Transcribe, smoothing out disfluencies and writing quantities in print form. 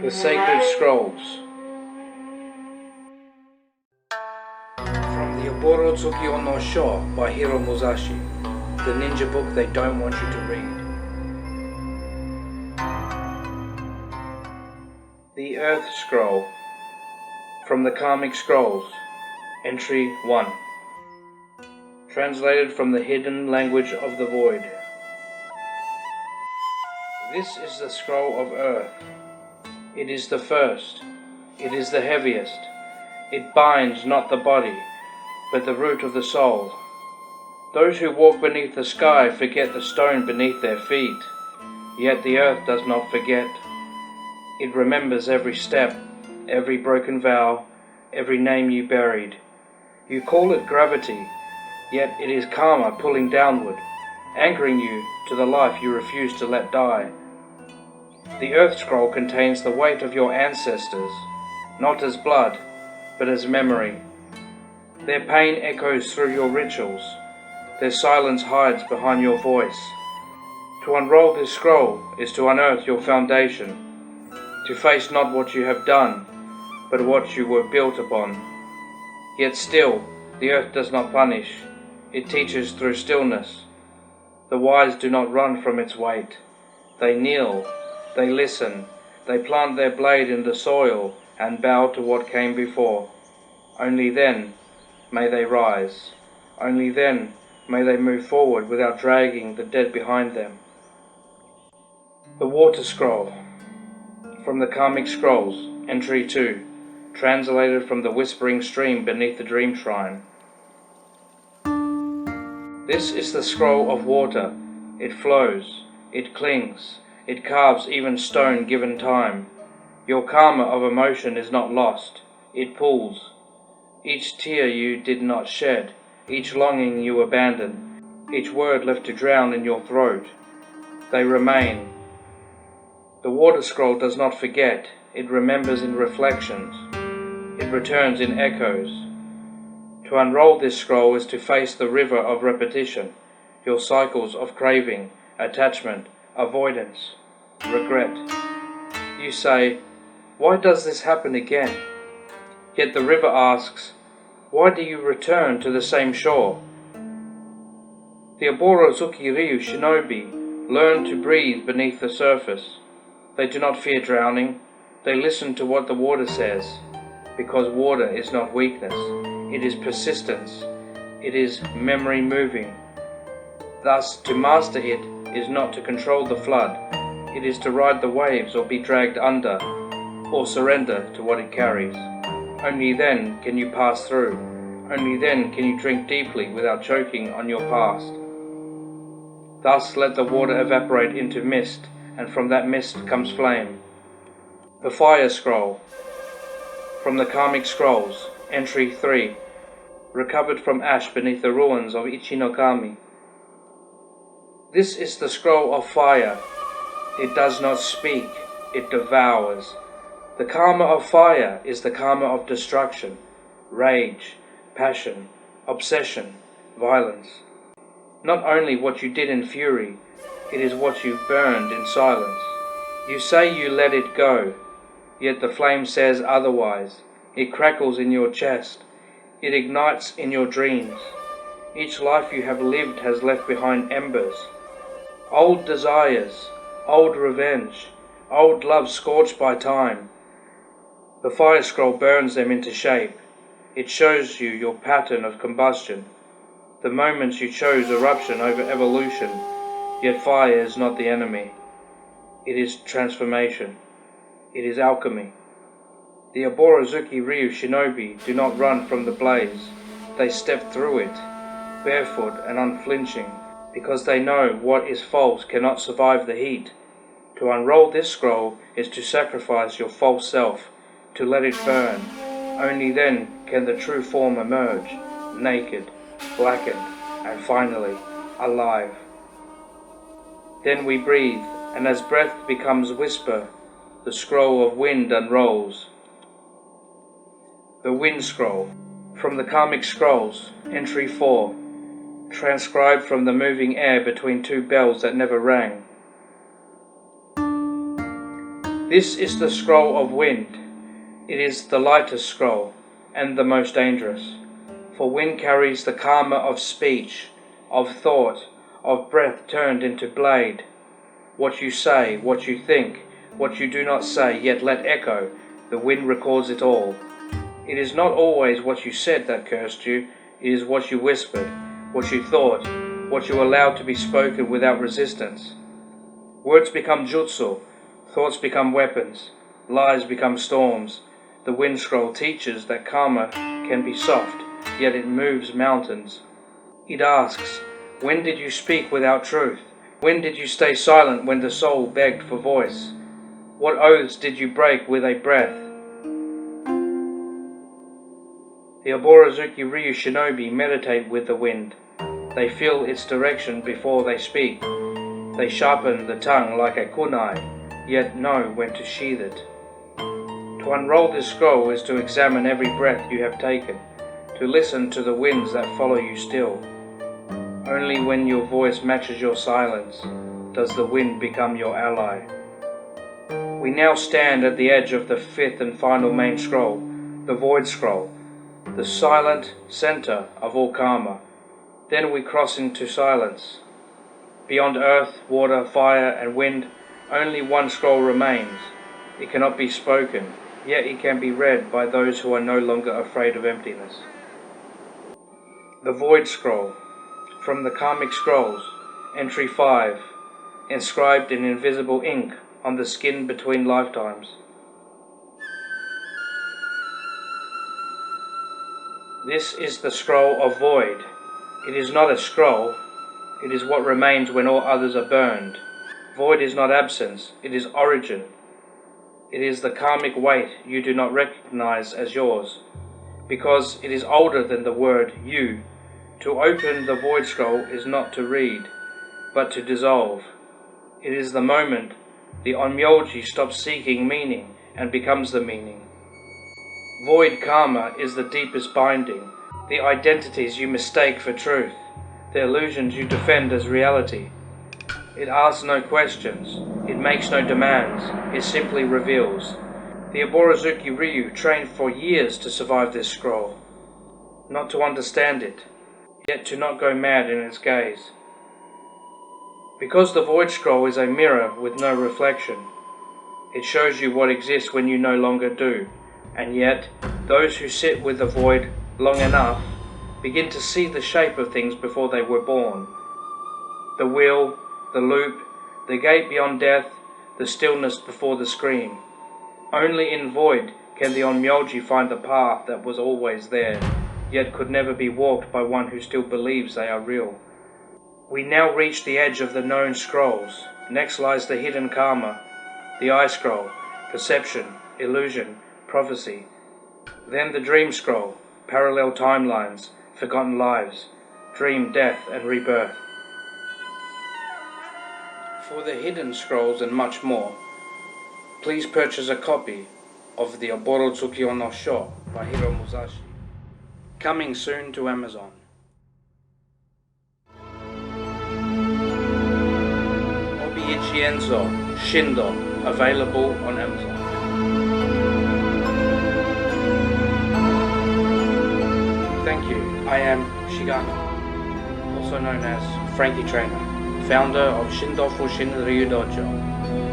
The Sacred Scrolls. From the Oborozukiyo no Sho by Hiro Muzashi, the ninja book they don't want you to read. The Earth Scroll. From the Karmic Scrolls. Entry 1. Translated from the hidden language of the void. This is the scroll of Earth. It is the first. It is the heaviest. It binds not the body, but the root of the soul. Those who walk beneath the sky forget the stone beneath their feet, yet the earth does not forget. It remembers every step, every broken vow, every name you buried. You call it gravity, yet it is karma pulling downward, anchoring you to the life you refuse to let die. The Earth Scroll contains the weight of your ancestors, not as blood, but as memory. Their pain echoes through your rituals. Their silence hides behind your voice. To unroll this scroll is to unearth your foundation, to face not what you have done, but what you were built upon. Yet still, the earth does not punish. It teaches through stillness. The wise do not run from its weight. They kneel, they listen, they plant their blade in the soil and bow to what came before. Only then may they rise. Only then may they move forward without dragging the dead behind them. The Water Scroll. From the Karmic Scrolls, Entry 2. Translated from the whispering stream beneath the dream shrine. This is the scroll of water. It flows, it clings, it carves even stone given time. Your karma of emotion is not lost, it pulls. Each tear you did not shed, each longing you abandoned, each word left to drown in your throat, they remain. The Water Scroll does not forget, it remembers in reflections, it returns in echoes. To unroll this scroll is to face the river of repetition, your cycles of craving, attachment, avoidance, regret. You say, why does this happen again? Yet the river asks, why do you return to the same shore? The Oborozuki Ryu Shinobi learn to breathe beneath the surface. They do not fear drowning. They listen to what the water says, because water is not weakness. It is persistence. It is memory moving. Thus, to master it is not to control the flood. It is to ride the waves or be dragged under, or surrender to what it carries. Only then can you pass through. Only then can you drink deeply without choking on your past. Thus let the water evaporate into mist, and from that mist comes flame. The Fire Scroll. From the Karmic Scrolls, Entry 3. Recovered from ash beneath the ruins of Ichinokami. This is the scroll of fire. It does not speak, it devours. The karma of fire is the karma of destruction, rage, passion, obsession, violence. Not only what you did in fury, it is what you burned in silence. You say you let it go, yet the flame says otherwise. It crackles in your chest. It ignites in your dreams. Each life you have lived has left behind embers. Old desires, old revenge, old love scorched by time. The Fire Scroll burns them into shape. It shows you your pattern of combustion. The moments you chose eruption over evolution, yet fire is not the enemy. It is transformation. It is alchemy. The Oborozuki Ryu Shinobi do not run from the blaze. They step through it, barefoot and unflinching, because they know what is false cannot survive the heat. To unroll this scroll is to sacrifice your false self, to let it burn. Only then can the true form emerge, naked, blackened, and finally, alive. Then we breathe, and as breath becomes whisper, the scroll of wind unrolls. The Wind Scroll. From the Karmic Scrolls, Entry 4. Transcribed from the moving air between two bells that never rang. This is the scroll of wind. It is the lightest scroll, and the most dangerous. For wind carries the karma of speech, of thought, of breath turned into blade. What you say, what you think, what you do not say, yet let echo, the wind records it all. It is not always what you said that cursed you, it is what you whispered, what you thought, what you allowed to be spoken without resistance. Words become jutsu, thoughts become weapons, lies become storms. The wind scroll teaches that karma can be soft, yet it moves mountains. It asks, when did you speak without truth? When did you stay silent when the soul begged for voice? What oaths did you break with a breath? The Oborozuki Ryu Shinobi meditate with the wind. They feel its direction before they speak. They sharpen the tongue like a kunai, yet know when to sheathe it. To unroll this scroll is to examine every breath you have taken, to listen to the winds that follow you still. Only when your voice matches your silence does the wind become your ally. We now stand at the edge of the fifth and final main scroll, the Void Scroll, the silent center of all karma. Then we cross into silence. Beyond earth, water, fire, and wind, only one scroll remains. It cannot be spoken, yet it can be read by those who are no longer afraid of emptiness. The Void Scroll. From the Karmic Scrolls, Entry 5, inscribed in invisible ink on the skin between lifetimes. This is the scroll of void. It is not a scroll, it is what remains when all others are burned. Void is not absence, it is origin. It is the karmic weight you do not recognize as yours, because it is older than the word you. To open the Void Scroll is not to read, but to dissolve. It is the moment the onmyoji stops seeking meaning and becomes the meaning. Void karma is the deepest binding, the identities you mistake for truth, the illusions you defend as reality. It asks no questions, it makes no demands, it simply reveals. The Oborozuki Ryu trained for years to survive this scroll, not to understand it, yet to not go mad in its gaze. Because the Void Scroll is a mirror with no reflection, it shows you what exists when you no longer do, and yet those who sit with the void long enough begin to see the shape of things before they were born. The wheel, the loop, the gate beyond death, the stillness before the scream. Only in void can the onmyoji find the path that was always there, yet could never be walked by one who still believes they are real. We now reach the edge of the known scrolls. Next lies the hidden karma, the eye scroll, perception, illusion, prophecy. Then the dream scroll, parallel timelines, forgotten lives, dream, death, and rebirth. For the hidden scrolls and much more, please purchase a copy of the Oborozukiyo no Sho by Hiro Muzashi. Coming soon to Amazon. Obi-Ichi Enso, Shindo, available on Amazon. Thank you. I am Shigano, also known as Frankie Trainer, founder of Shindo Fushin Ryu Dojo.